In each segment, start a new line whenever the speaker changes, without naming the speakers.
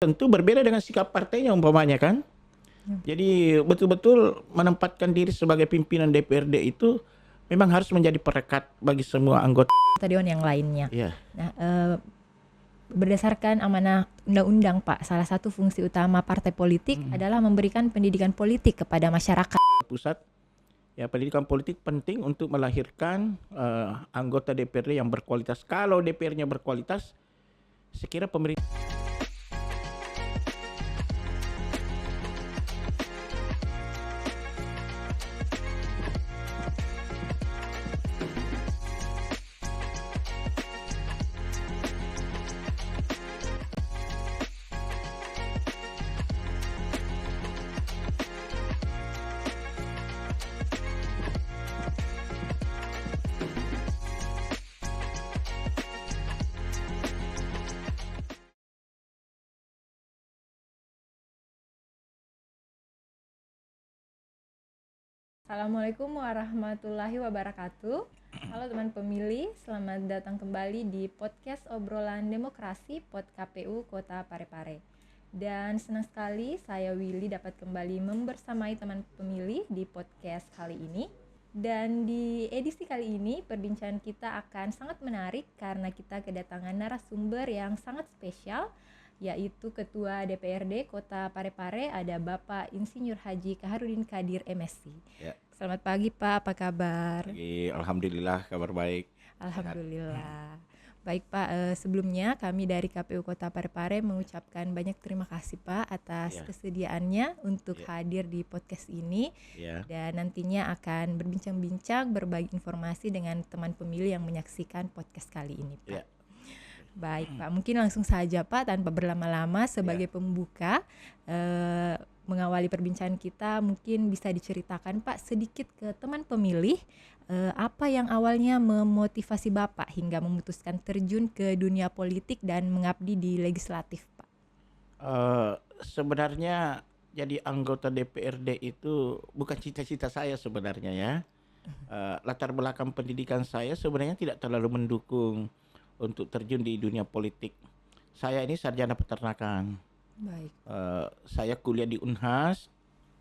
tentu berbeda dengan sikap partainya umpamanya kan. Jadi betul-betul menempatkan diri sebagai pimpinan DPRD itu memang harus menjadi perekat bagi semua anggota
Dewan yang lainnya.
ya.
Nah, berdasarkan amanah undang-undang Pak, salah satu fungsi utama partai politik adalah memberikan pendidikan politik kepada masyarakat.
Pusat ya, pendidikan politik penting untuk melahirkan anggota DPRD yang berkualitas. Kalau DPR-nya berkualitas, saya kira pemerintah.
Assalamualaikum warahmatullahi wabarakatuh. Halo teman pemilih, selamat datang kembali di podcast obrolan demokrasi Pod KPU Kota Parepare. Dan senang sekali saya Willy dapat kembali membersamai teman pemilih di podcast kali ini. Dan di edisi kali ini perbincangan kita akan sangat menarik karena kita kedatangan narasumber yang sangat spesial, yaitu Ketua DPRD Kota Parepare, ada Bapak Insinyur Haji Kaharudin Qadir MSc.
Ya.
Selamat pagi Pak, apa kabar?
Pagi, alhamdulillah kabar baik.
Alhamdulillah. Baik Pak, sebelumnya kami dari KPU Kota Parepare mengucapkan banyak terima kasih Pak atas kesediaannya untuk hadir di podcast ini. Dan nantinya akan berbincang-bincang, berbagi informasi dengan teman pemilih yang menyaksikan podcast kali ini Pak. Baik Pak, mungkin langsung saja Pak tanpa berlama-lama sebagai pembuka mengawali perbincangan kita, mungkin bisa diceritakan Pak sedikit ke teman pemilih apa yang awalnya memotivasi Bapak hingga memutuskan terjun ke dunia politik dan mengabdi di legislatif Pak.
Sebenarnya jadi anggota DPRD itu bukan cita-cita saya sebenarnya ya. Latar belakang pendidikan saya sebenarnya tidak terlalu mendukung untuk terjun di dunia politik. Saya ini sarjana peternakan.
Baik.
Saya kuliah di Unhas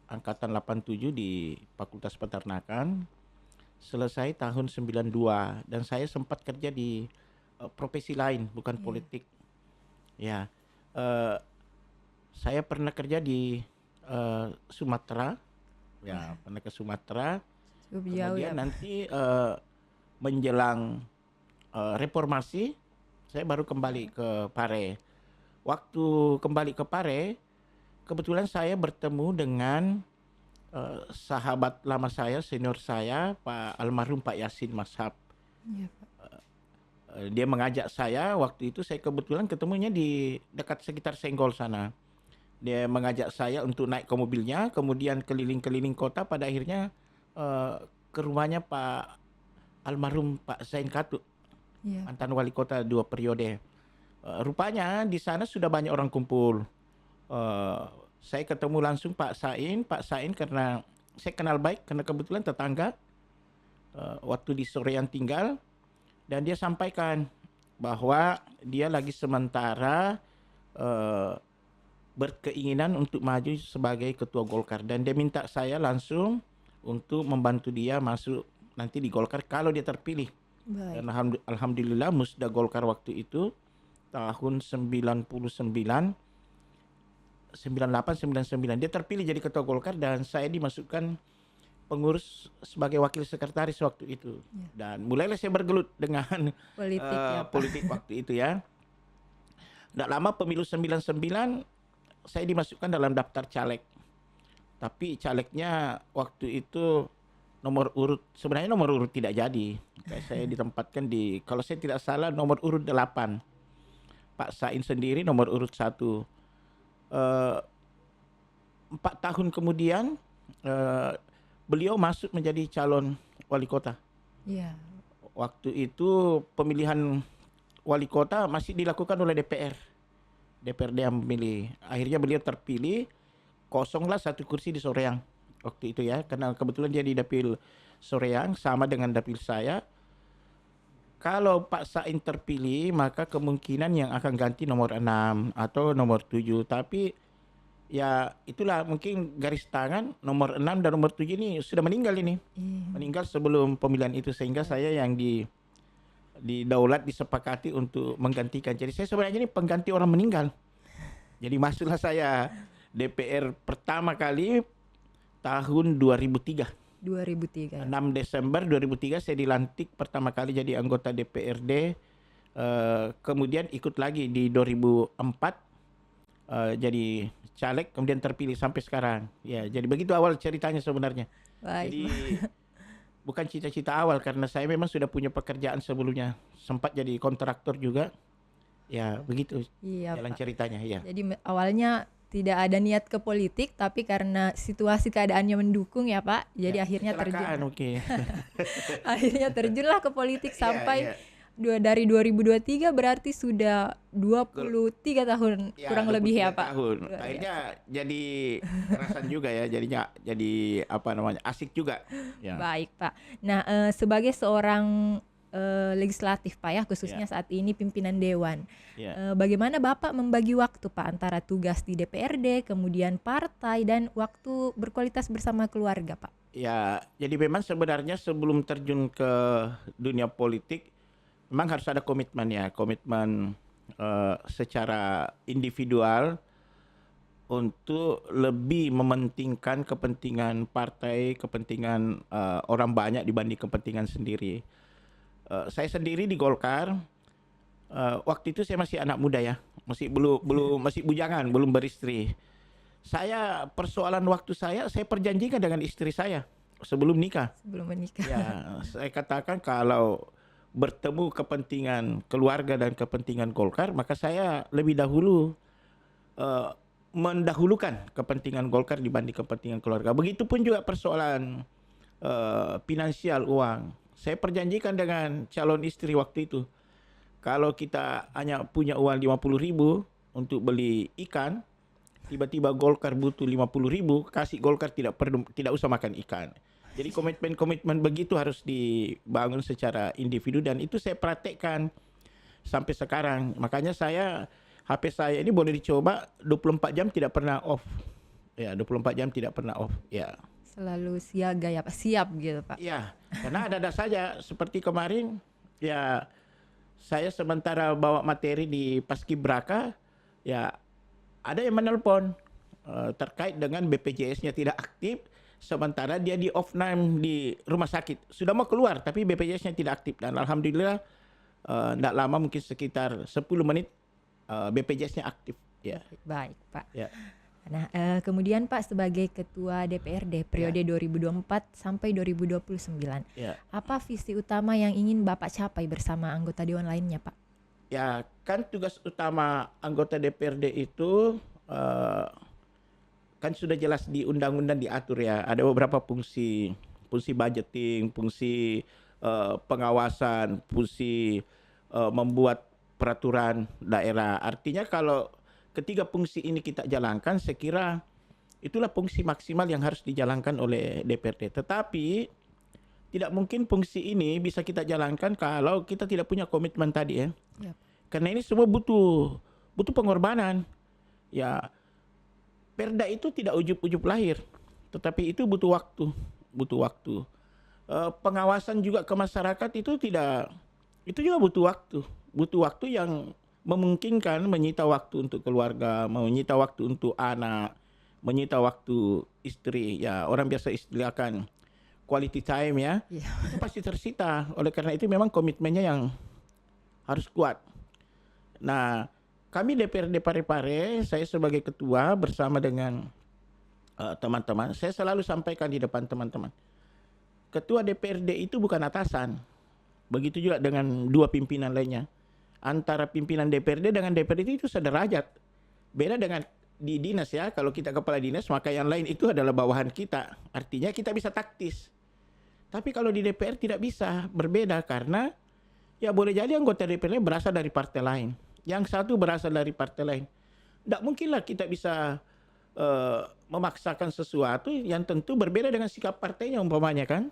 angkatan 87 di Fakultas Peternakan. Selesai tahun 92 dan saya sempat kerja di profesi lain bukan politik. Ya. Saya pernah kerja di Sumatera. Ya, pernah ke Sumatera. Kemudian nanti menjelang reformasi saya baru kembali ke Pare. Waktu kembali ke Pare, kebetulan saya bertemu dengan sahabat lama saya, senior saya, Pak almarhum Pak Yasin Mashab.
Iya, Pak.
Dia mengajak saya, waktu itu saya kebetulan ketemunya di dekat sekitar Senggol sana. Dia mengajak saya untuk naik ke mobilnya, kemudian keliling-keliling kota, pada akhirnya ke rumahnya Pak almarhum Pak Zain Katut. Mantan wali kota 2 periode. Rupanya di sana sudah banyak orang kumpul. Saya ketemu langsung Pak Sain karena saya kenal baik karena kebetulan tetangga. Waktu di Soreang tinggal, dan dia sampaikan bahwa dia lagi sementara berkeinginan untuk maju sebagai ketua Golkar, dan dia minta saya langsung untuk membantu dia masuk nanti di Golkar kalau dia terpilih.
Baik.
Dan alhamdulillah Musda Golkar waktu itu tahun 99, 98, 99 dia terpilih jadi ketua Golkar dan saya dimasukkan pengurus sebagai wakil sekretaris waktu itu. Dan mulailah saya bergelut dengan politik waktu itu ya. Tidak lama pemilu 99 saya dimasukkan dalam daftar caleg. Tapi calegnya waktu itu sebenarnya nomor urut tidak jadi. Saya ditempatkan di, kalau saya tidak salah, nomor urut 8. Pak Sain sendiri nomor urut 1. 4 tahun kemudian beliau masuk menjadi calon wali kota.
Iya.
Waktu itu pemilihan wali kota masih dilakukan oleh DPRD yang memilih. Akhirnya beliau terpilih, kosonglah 1 kursi di Soreang waktu itu ya, karena kebetulan dia di dapil Soreang sama dengan dapil saya. kalau Pak Sain terpilih, maka kemungkinan yang akan ganti nomor 6 atau nomor 7. Tapi ya itulah mungkin garis tangan nomor 6 dan nomor 7 ini sudah meninggal ini. Meninggal sebelum pemilihan itu, sehingga saya yang di daulat disepakati untuk menggantikan. Jadi saya sebenarnya ini pengganti orang meninggal. Jadi masuklah saya DPR pertama kali tahun 2003.
2003.
6 Desember 2003 saya dilantik pertama kali jadi anggota DPRD. Kemudian ikut lagi di 2004 jadi caleg, kemudian terpilih sampai sekarang. Ya, jadi begitu awal ceritanya sebenarnya.
Baik.
Jadi bukan cita-cita awal, karena saya memang sudah punya pekerjaan sebelumnya. Sempat jadi kontraktor juga. Ya, begitu jalan ceritanya. Ya.
Jadi awalnya tidak ada niat ke politik, tapi karena situasi keadaannya mendukung ya Pak, jadi akhirnya terjun. Akhirnya terjunlah ke politik sampai dari 2023 berarti sudah 23 tahun kurang lebih ya Pak.
Tahun. Akhirnya jadi kerasan juga ya, jadinya jadi asik juga. Ya.
Baik Pak. Nah sebagai seorang legislatif Pak ya, khususnya saat ini pimpinan Dewan. Bagaimana Bapak membagi waktu Pak antara tugas di DPRD, kemudian partai, dan waktu berkualitas bersama keluarga Pak?
Ya, jadi memang sebenarnya sebelum terjun ke dunia politik, memang harus ada komitmen ya, komitmen secara individual untuk lebih mementingkan kepentingan partai, kepentingan orang banyak dibanding kepentingan sendiri. Saya sendiri di Golkar waktu itu saya masih anak muda ya, masih bujangan, belum beristri. Saya persoalan waktu saya perjanjikan dengan istri saya sebelum nikah.
Sebelum menikah.
Ya, saya katakan kalau bertemu kepentingan keluarga dan kepentingan Golkar, maka saya lebih dahulu mendahulukan kepentingan Golkar dibanding kepentingan keluarga. Begitupun juga persoalan finansial, uang. Saya perjanjikan dengan calon istri waktu itu, kalau kita hanya punya uang 50.000 untuk beli ikan, tiba-tiba Golkar butuh 50.000, kasih Golkar tidak usah makan ikan. Jadi komitmen begitu harus dibangun secara individu, dan itu saya praktekkan sampai sekarang. Makanya HP saya ini boleh dicoba 24 jam tidak pernah off. Ya, 24 jam tidak pernah off. Ya.
Selalu siaga ya Pak, siap gitu Pak.
Iya, karena ada saja seperti kemarin ya, saya sementara bawa materi di Paskibraka, ya ada yang menelpon terkait dengan BPJS-nya tidak aktif, sementara dia di off time di rumah sakit. Sudah mau keluar tapi BPJS-nya tidak aktif, dan alhamdulillah tidak lama, mungkin sekitar 10 menit BPJS-nya aktif. Ya.
Baik Pak.
Ya.
Nah, kemudian Pak sebagai Ketua DPRD periode 2024 sampai 2029, apa visi utama yang ingin Bapak capai bersama anggota Dewan lainnya Pak?
Ya, kan tugas utama anggota DPRD itu kan sudah jelas di undang-undang diatur ya. Ada beberapa fungsi budgeting, fungsi pengawasan, fungsi membuat peraturan daerah. Artinya kalau ketiga fungsi ini kita jalankan, saya kira itulah fungsi maksimal yang harus dijalankan oleh DPRD. Tetapi tidak mungkin fungsi ini bisa kita jalankan kalau kita tidak punya komitmen tadi ya. Karena ini semua butuh pengorbanan. Ya, Perda itu tidak ujub-ujub lahir, tetapi itu butuh waktu. Pengawasan juga ke masyarakat itu juga butuh waktu yang memungkinkan menyita waktu untuk keluarga, menyita waktu untuk anak, menyita waktu istri. Ya, orang biasa istilahkan quality time ya. Itu pasti tersita. Oleh karena itu memang komitmennya yang harus kuat. Nah, kami DPRD Parepare, saya sebagai ketua bersama dengan teman-teman, saya selalu sampaikan di depan teman-teman, ketua DPRD itu bukan atasan. Begitu juga dengan dua pimpinan lainnya. Antara pimpinan DPRD dengan DPRD itu sederajat. Beda dengan di dinas ya. Kalau kita kepala dinas, maka yang lain itu adalah bawahan kita. Artinya kita bisa taktis. Tapi kalau di DPR tidak bisa, berbeda, karena ya boleh jadi anggota DPR berasal dari partai lain. Yang satu berasal dari partai lain. Tidak mungkinlah kita bisa memaksakan sesuatu yang tentu berbeda dengan sikap partainya umpamanya kan.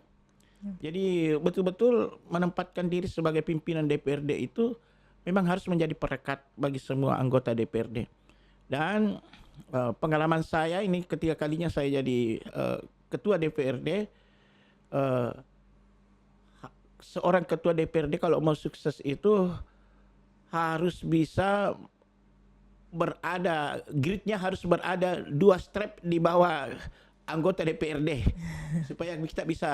Jadi betul-betul menempatkan diri sebagai pimpinan DPRD itu memang harus menjadi perekat bagi semua anggota DPRD. Dan pengalaman saya ini ketiga kalinya saya jadi ketua DPRD, seorang ketua DPRD kalau mau sukses itu harus bisa gridnya harus berada 2 step di bawah anggota DPRD supaya kita bisa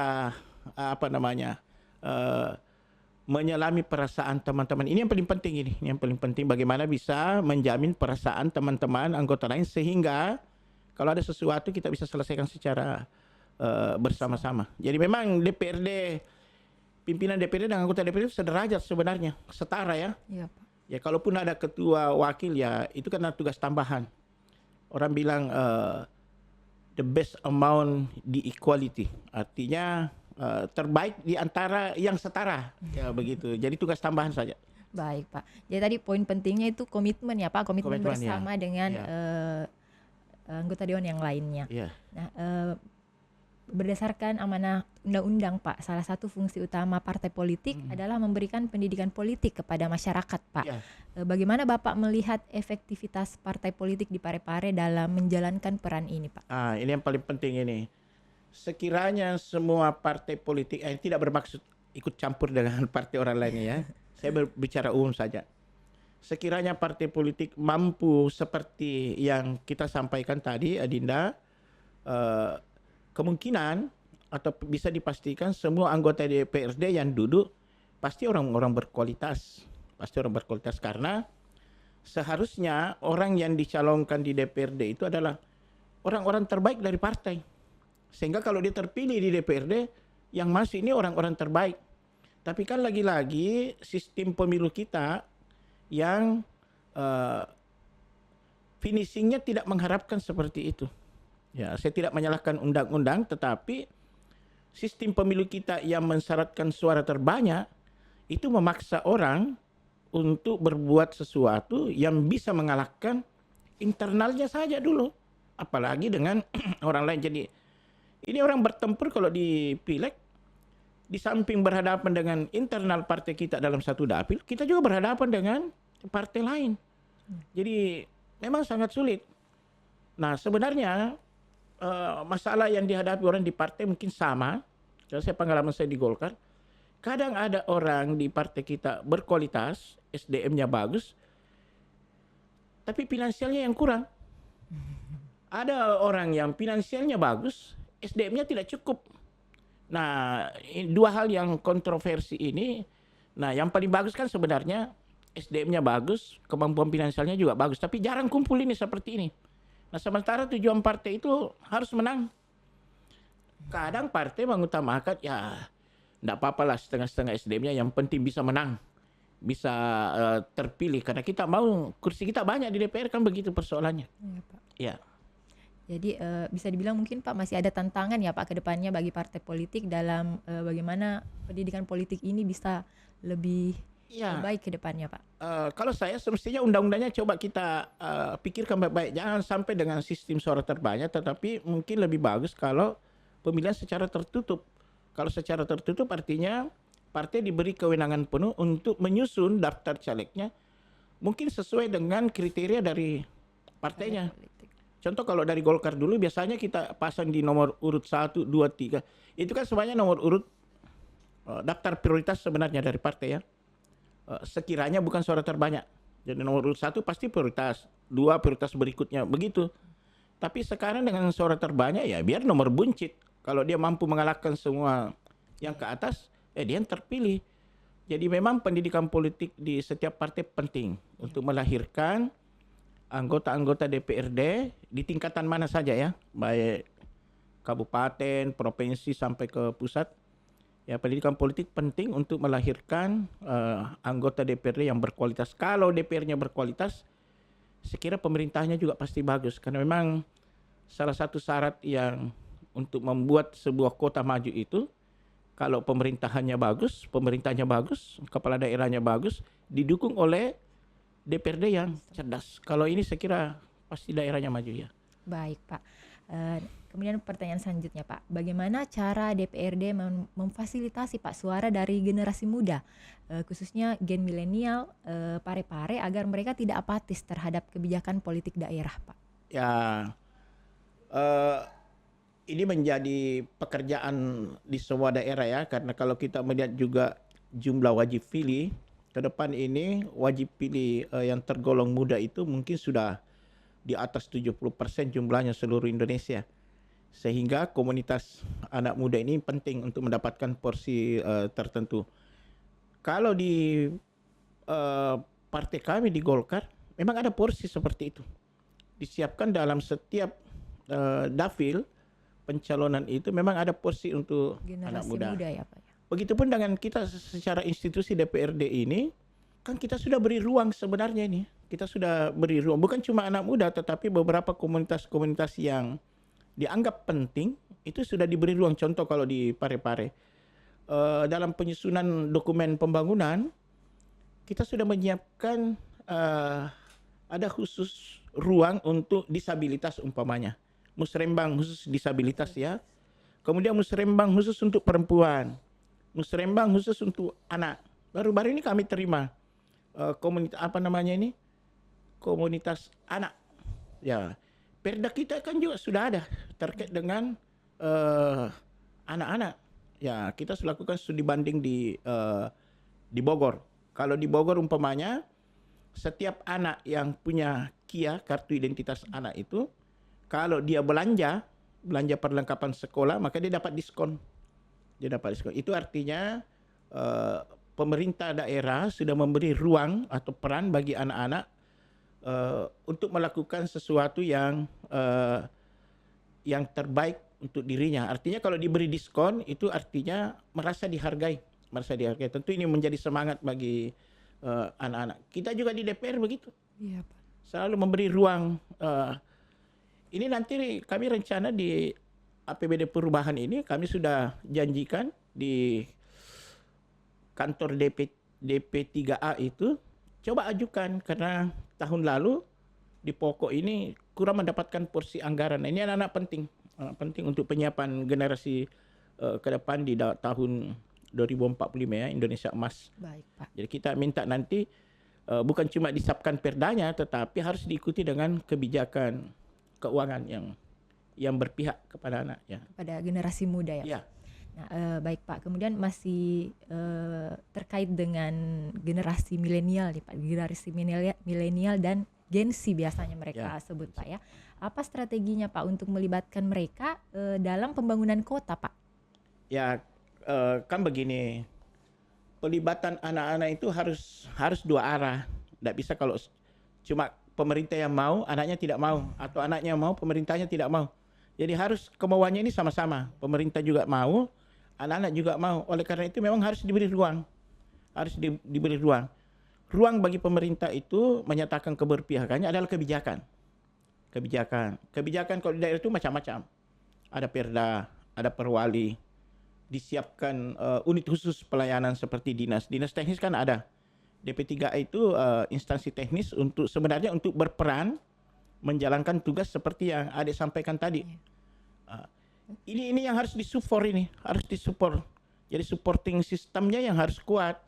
menyelami perasaan teman-teman. Ini yang paling penting ini. Yang paling penting bagaimana bisa menjamin perasaan teman-teman anggota lain sehingga kalau ada sesuatu kita bisa selesaikan secara bersama-sama. Jadi memang pimpinan DPRD dan anggota DPRD sederajat sebenarnya, setara ya. Iya, Pak. Ya kalaupun ada ketua wakil ya itu kan tugas tambahan. Orang bilang the best amount the equality. Artinya terbaik di antara yang setara. Ya begitu. Jadi tugas tambahan saja.
Baik, Pak. Jadi tadi poin pentingnya itu komitmen ya, Pak. Komitmen bersama ya. Dengan anggota dewan yang lainnya. Ya. Nah, berdasarkan amanah undang-undang, Pak, salah satu fungsi utama partai politik adalah memberikan pendidikan politik kepada masyarakat, Pak. Ya. Bagaimana Bapak melihat efektivitas partai politik di Parepare dalam menjalankan peran ini, Pak?
Ini yang paling penting ini. Sekiranya semua partai politik tidak bermaksud ikut campur dengan partai orang lainnya ya. Saya berbicara umum saja. Sekiranya partai politik mampu seperti yang kita sampaikan tadi, Adinda, kemungkinan atau bisa dipastikan semua anggota DPRD yang duduk pasti orang-orang berkualitas. Pasti orang berkualitas karena seharusnya orang yang dicalonkan di DPRD itu adalah orang-orang terbaik dari partai. Sehingga kalau dia terpilih di DPRD, yang masuk ini orang-orang terbaik. Tapi kan lagi-lagi sistem pemilu kita yang finishingnya tidak mengharapkan seperti itu. Ya, saya tidak menyalahkan undang-undang, tetapi sistem pemilu kita yang mensyaratkan suara terbanyak itu memaksa orang untuk berbuat sesuatu yang bisa mengalahkan internalnya saja dulu. Apalagi dengan orang lain. Jadi ini orang bertempur kalau di pileg, di samping berhadapan dengan internal partai kita dalam satu dapil, kita juga berhadapan dengan partai lain. Jadi memang sangat sulit. Nah sebenarnya masalah yang dihadapi orang di partai mungkin sama. Kalau saya pengalaman saya di Golkar, kadang ada orang di partai kita berkualitas, SDM-nya bagus, tapi finansialnya yang kurang. Ada orang yang finansialnya bagus, SDM-nya tidak cukup. Nah, dua hal yang kontroversi ini, nah yang paling bagus kan sebenarnya SDM-nya bagus, kemampuan finansialnya juga bagus, tapi jarang kumpul ini seperti ini. Nah, sementara tujuan partai itu harus menang. Kadang partai mengutamakan, ya enggak apa-apa lah setengah-setengah SDM-nya, yang penting bisa menang, bisa terpilih. Karena kita mau kursi kita banyak di DPR, kan begitu persoalannya. Iya, Pak. Ya.
Jadi bisa dibilang mungkin Pak masih ada tantangan ya Pak ke depannya bagi partai politik dalam bagaimana pendidikan politik ini bisa lebih baik ke depannya Pak.
Kalau saya semestinya undang-undangnya coba kita pikirkan baik-baik. Jangan sampai dengan sistem suara terbanyak, tetapi mungkin lebih bagus kalau pemilihan secara tertutup. Kalau secara tertutup artinya partai diberi kewenangan penuh untuk menyusun daftar calegnya mungkin sesuai dengan kriteria dari partainya. Contoh kalau dari Golkar dulu biasanya kita pasang di nomor urut 1, 2, 3. Itu kan semuanya nomor urut daftar prioritas sebenarnya dari partai ya. Sekiranya bukan suara terbanyak. Jadi nomor urut 1 pasti prioritas, 2 prioritas berikutnya, begitu. Tapi sekarang dengan suara terbanyak ya biar nomor buncit. Kalau dia mampu mengalahkan semua yang ke atas, dia yang terpilih. Jadi memang pendidikan politik di setiap partai penting untuk melahirkan anggota-anggota DPRD di tingkatan mana saja ya, baik kabupaten, provinsi sampai ke pusat. Ya, pendidikan politik penting untuk melahirkan anggota DPRD yang berkualitas. Kalau DPR-nya berkualitas, saya kira pemerintahnya juga pasti bagus. Karena memang salah satu syarat yang untuk membuat sebuah kota maju itu, kalau pemerintahannya bagus, kepala daerahnya bagus, didukung oleh DPRD yang cerdas. Kalau ini saya kira pasti daerahnya maju ya.
Baik Pak. kemudian pertanyaan selanjutnya Pak, bagaimana cara DPRD memfasilitasi Pak suara dari generasi muda, khususnya gen milenial, Parepare agar mereka tidak apatis terhadap kebijakan politik daerah Pak?
Ya, ini menjadi pekerjaan di semua daerah ya, karena kalau kita melihat juga jumlah wajib pilih, ke depan ini wajib pilih yang tergolong muda itu mungkin sudah di atas 70% jumlahnya seluruh Indonesia. Sehingga komunitas anak muda ini penting untuk mendapatkan porsi tertentu. Kalau di partai kami di Golkar, memang ada porsi seperti itu. Disiapkan dalam setiap dapil pencalonan itu memang ada porsi untuk
generasi
anak muda.
Ya Pak.
Begitupun dengan kita secara institusi DPRD ini, kan kita sudah beri ruang sebenarnya ini. Kita sudah beri ruang, bukan cuma anak muda, tetapi beberapa komunitas-komunitas yang dianggap penting, itu sudah diberi ruang. Contoh kalau di Parepare, dalam penyusunan dokumen pembangunan, kita sudah menyiapkan ada khusus ruang untuk disabilitas umpamanya. Musrembang khusus disabilitas ya. Kemudian musrembang khusus untuk perempuan. Musrembang khusus untuk anak. Baru-baru ini kami terima komunitas komunitas anak. Ya, Perda kita kan juga sudah ada terkait dengan anak-anak. Ya, kita sudah lakukan studi banding di Bogor. Kalau di Bogor umpamanya setiap anak yang punya KIA, kartu identitas anak itu, kalau dia belanja perlengkapan sekolah, maka dia dapat diskon. Itu artinya pemerintah daerah sudah memberi ruang atau peran bagi anak-anak untuk melakukan sesuatu yang terbaik untuk dirinya. Artinya kalau diberi diskon itu artinya merasa dihargai. Tentu ini menjadi semangat bagi anak-anak. Kita juga di DPR begitu.
Iya, Pak.
Selalu memberi ruang. Ini nanti kami rencana di APBD perubahan ini kami sudah janjikan di kantor DP3A itu coba ajukan, karena tahun lalu di pokok ini kurang mendapatkan porsi anggaran. Nah, ini anak-anak penting untuk penyiapan generasi ke depan di tahun 2045 ya, Indonesia Emas.
Baik, Pak.
Jadi kita minta nanti bukan cuma disiapkan perdanya, tetapi harus diikuti dengan kebijakan keuangan yang berpihak kepada anak ya.
Kepada generasi muda ya.
Ya.
Nah, baik Pak. Kemudian masih terkait dengan generasi milenial nih Pak, generasi milenial dan Gen Z biasanya mereka sebut Pak ya. Apa strateginya Pak untuk melibatkan mereka dalam pembangunan kota Pak?
Ya, kan begini, pelibatan anak-anak itu harus dua arah. Tidak bisa kalau cuma pemerintah yang mau, anaknya tidak mau, atau anaknya mau, pemerintahnya tidak mau. Jadi harus kemauannya ini sama-sama. Pemerintah juga mau, anak-anak juga mau. Oleh karena itu memang harus diberi ruang. Diberi ruang. Ruang bagi pemerintah itu menyatakan keberpihakannya adalah kebijakan. Kebijakan kalau di daerah itu macam-macam. Ada perda, ada perwali, disiapkan unit khusus pelayanan seperti dinas. Dinas teknis kan ada. DP3A itu instansi teknis sebenarnya untuk berperan menjalankan tugas seperti yang Adik sampaikan tadi. Ini yang harus disupport Jadi supporting sistemnya yang harus kuat.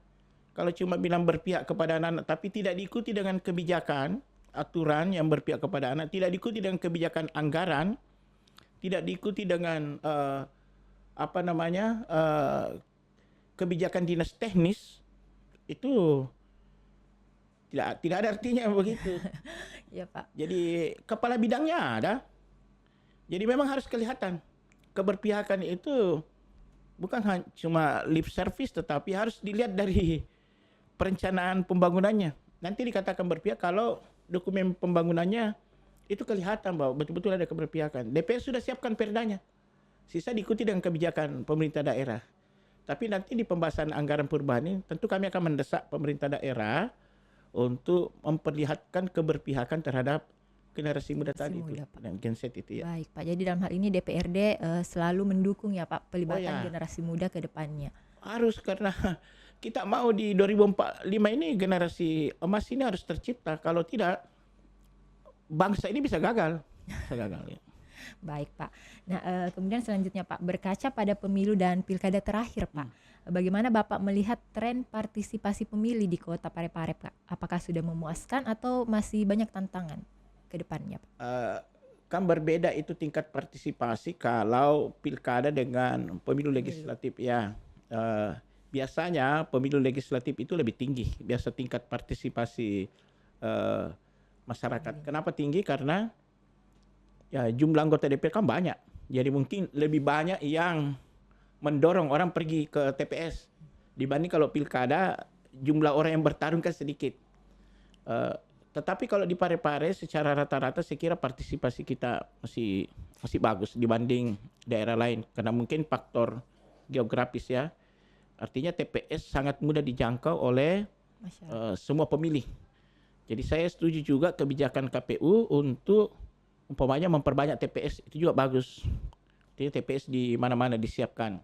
Kalau cuma bilang berpihak kepada anak-anak tapi tidak diikuti dengan kebijakan, aturan yang berpihak kepada anak, tidak diikuti dengan kebijakan anggaran, tidak diikuti dengan kebijakan dinas teknis, itu tidak ada artinya begitu.
Ya Pak.
Jadi kepala bidangnya ada. Jadi memang harus kelihatan keberpihakan itu bukan cuma lip service, tetapi harus dilihat dari perencanaan pembangunannya. Nanti dikatakan berpihak kalau dokumen pembangunannya itu kelihatan bahwa betul-betul ada keberpihakan. DPR sudah siapkan perdanya. Sisa diikuti dengan kebijakan pemerintah daerah. Tapi nanti di pembahasan anggaran perubahan ini tentu kami akan mendesak pemerintah daerah untuk memperlihatkan keberpihakan terhadap generasi muda tadi itu dan Gen Z itu ya.
Baik Pak, jadi dalam hal ini DPRD selalu mendukung ya Pak pelibatan generasi muda ke depannya.
Harus, karena kita mau di 2045 ini generasi emas ini harus tercipta. Kalau tidak, bangsa ini bisa gagal. Ya.
Baik Pak. Nah kemudian selanjutnya Pak, berkaca pada pemilu dan pilkada terakhir Pak, bagaimana Bapak melihat tren partisipasi pemilih di Kota Parepare Pak? Apakah sudah memuaskan atau masih banyak tantangan ke depannya Pak?
Kan berbeda itu tingkat partisipasi kalau pilkada dengan pemilu legislatif ya. Biasanya pemilu legislatif itu lebih tinggi, biasa tingkat partisipasi masyarakat. Kenapa tinggi? Karena ya jumlah anggota DPR kan banyak, jadi mungkin lebih banyak yang mendorong orang pergi ke TPS dibanding kalau pilkada jumlah orang yang bertarung kan sedikit. Tetapi kalau di Parepare secara rata-rata saya kira partisipasi kita masih bagus dibanding daerah lain karena mungkin faktor geografis ya. Artinya TPS sangat mudah dijangkau oleh semua pemilih. Jadi saya setuju juga kebijakan KPU untuk umpamanya memperbanyak TPS, itu juga bagus. Jadi TPS di mana-mana disiapkan.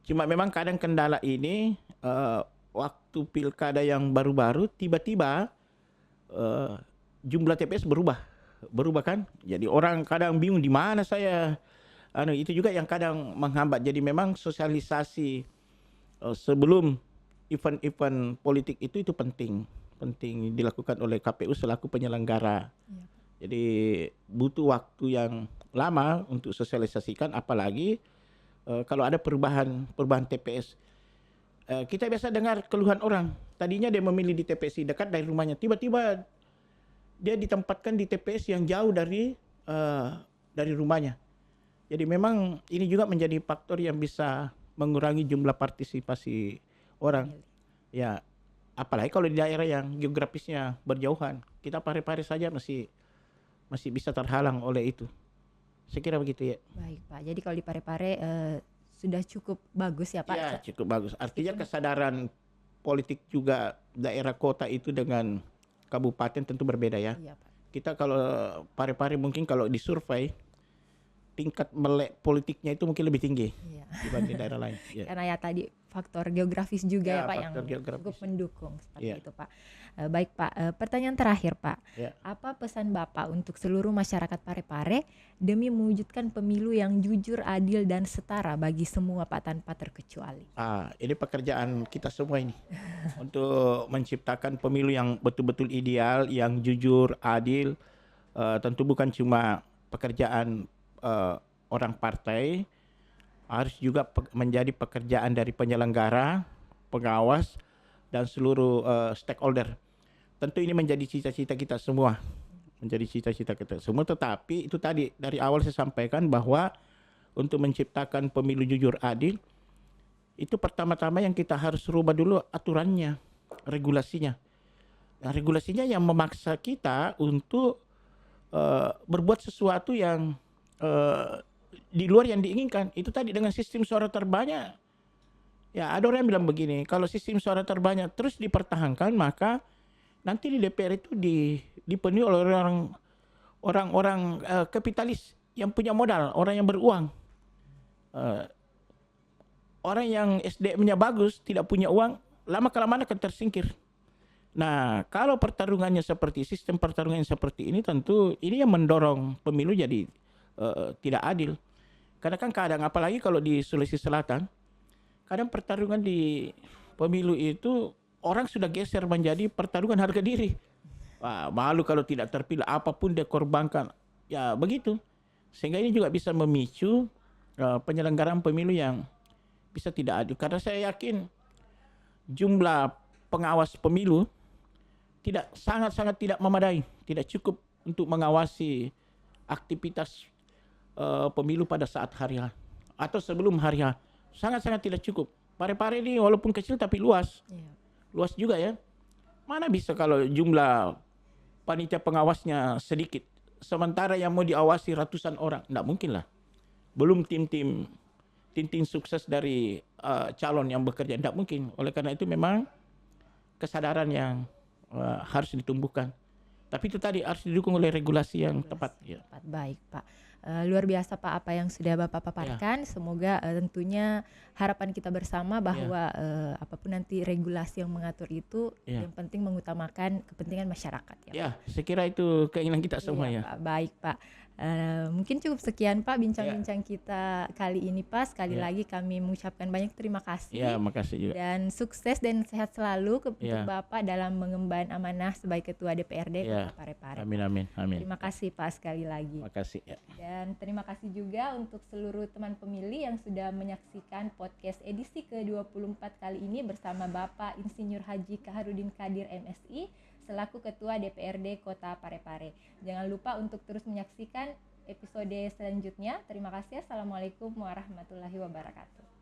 Cuma memang kadang kendala ini waktu pilkada yang baru-baru tiba-tiba jumlah TPS berubah kan. Jadi orang kadang bingung di mana saya. Itu juga yang kadang menghambat. Jadi memang sosialisasi sebelum event-event politik itu penting dilakukan oleh KPU selaku penyelenggara. Jadi butuh waktu yang lama untuk sosialisasikan, apalagi kalau ada perubahan TPS. Kita biasa dengar keluhan orang. Tadinya dia memilih di TPS dekat dari rumahnya, tiba-tiba dia ditempatkan di TPS yang jauh dari rumahnya. Jadi memang ini juga menjadi faktor yang bisa mengurangi jumlah partisipasi orang. Ya, apalagi kalau di daerah yang geografisnya berjauhan. Kita Parepare saja masih bisa terhalang oleh itu. Saya kira begitu ya.
Baik Pak. Jadi kalau di Parepare sudah cukup bagus ya Pak?
Ya, cukup bagus. Artinya kesadaran politik juga daerah kota itu dengan kabupaten tentu berbeda ya. Iya, Pak. Kita kalau Parepare mungkin kalau disurvei tingkat melek politiknya itu mungkin lebih tinggi dibanding daerah lain. Ya.
Karena ya tadi faktor geografis juga ya Pak yang cukup mendukung seperti itu Pak. Baik Pak, pertanyaan terakhir Pak. Apa pesan Bapak untuk seluruh masyarakat Parepare demi mewujudkan pemilu yang jujur, adil dan setara bagi semua Pak tanpa terkecuali?
Ini pekerjaan kita semua ini untuk menciptakan pemilu yang betul-betul ideal, yang jujur, adil. Tentu bukan cuma pekerjaan orang partai, harus juga menjadi pekerjaan dari penyelenggara, pengawas, dan seluruh stakeholder. Tentu ini menjadi cita-cita kita semua. Tetapi itu tadi dari awal saya sampaikan bahwa untuk menciptakan pemilu jujur adil, itu pertama-tama yang kita harus rubah dulu aturannya, regulasinya. Nah, regulasinya yang memaksa kita untuk berbuat sesuatu yang di luar yang diinginkan. Itu tadi dengan sistem suara terbanyak. Ya, ada orang yang bilang begini, kalau sistem suara terbanyak terus dipertahankan, maka nanti di DPR itu dipenuhi oleh orang-orang kapitalis yang punya modal, orang yang beruang. Orang yang SDM-nya bagus, tidak punya uang, lama-kelamaan akan tersingkir. Nah, kalau pertarungannya sistem pertarungannya seperti ini, tentu ini yang mendorong pemilu jadi tidak adil. Karena kan kadang, apalagi kalau di Sulawesi Selatan, kadang pertarungan di pemilu itu orang sudah geser menjadi pertarungan harga diri. Wah, malu kalau tidak terpilih, apapun dia korbankan. Ya begitu. Sehingga ini juga bisa memicu penyelenggaraan pemilu yang bisa tidak adil. Karena saya yakin jumlah pengawas pemilu sangat-sangat tidak memadai, tidak cukup untuk mengawasi aktivitas pemilu pada saat hari H atau sebelum hari H. Sangat-sangat tidak cukup. Parepare ini walaupun kecil tapi luas. Luas juga ya. Mana bisa kalau jumlah panitia pengawasnya sedikit, sementara yang mau diawasi ratusan orang. Tidak mungkin lah. Belum tim-tim sukses dari calon yang bekerja. Tidak mungkin. Oleh karena itu memang kesadaran yang harus ditumbuhkan. Tapi itu tadi harus didukung oleh regulasi yang tepat.
Baik Pak. luar biasa Pak apa yang sudah Bapak paparkan. Semoga tentunya harapan kita bersama bahwa apapun nanti regulasi yang mengatur itu, yang penting mengutamakan kepentingan masyarakat.
Ya, saya kira itu keinginan kita semua ya.
Pak. Baik Pak. Mungkin cukup sekian Pak bincang-bincang kita kali ini Pak. Sekali lagi kami mengucapkan banyak terima kasih.
Ya, makasih juga.
Dan sukses dan sehat selalu untuk Bapak dalam mengemban amanah sebagai Ketua DPRD Kota Parepare.
Amin.
Terima kasih Pak sekali lagi.
Makasih ya.
Dan terima kasih juga untuk seluruh teman pemilih yang sudah menyaksikan podcast edisi ke-24 kali ini bersama Bapak Insinyur Haji Kaharudin Qadir MSI selaku Ketua DPRD Kota Parepare. Jangan lupa untuk terus menyaksikan episode selanjutnya. Terima kasih. Assalamualaikum warahmatullahi wabarakatuh.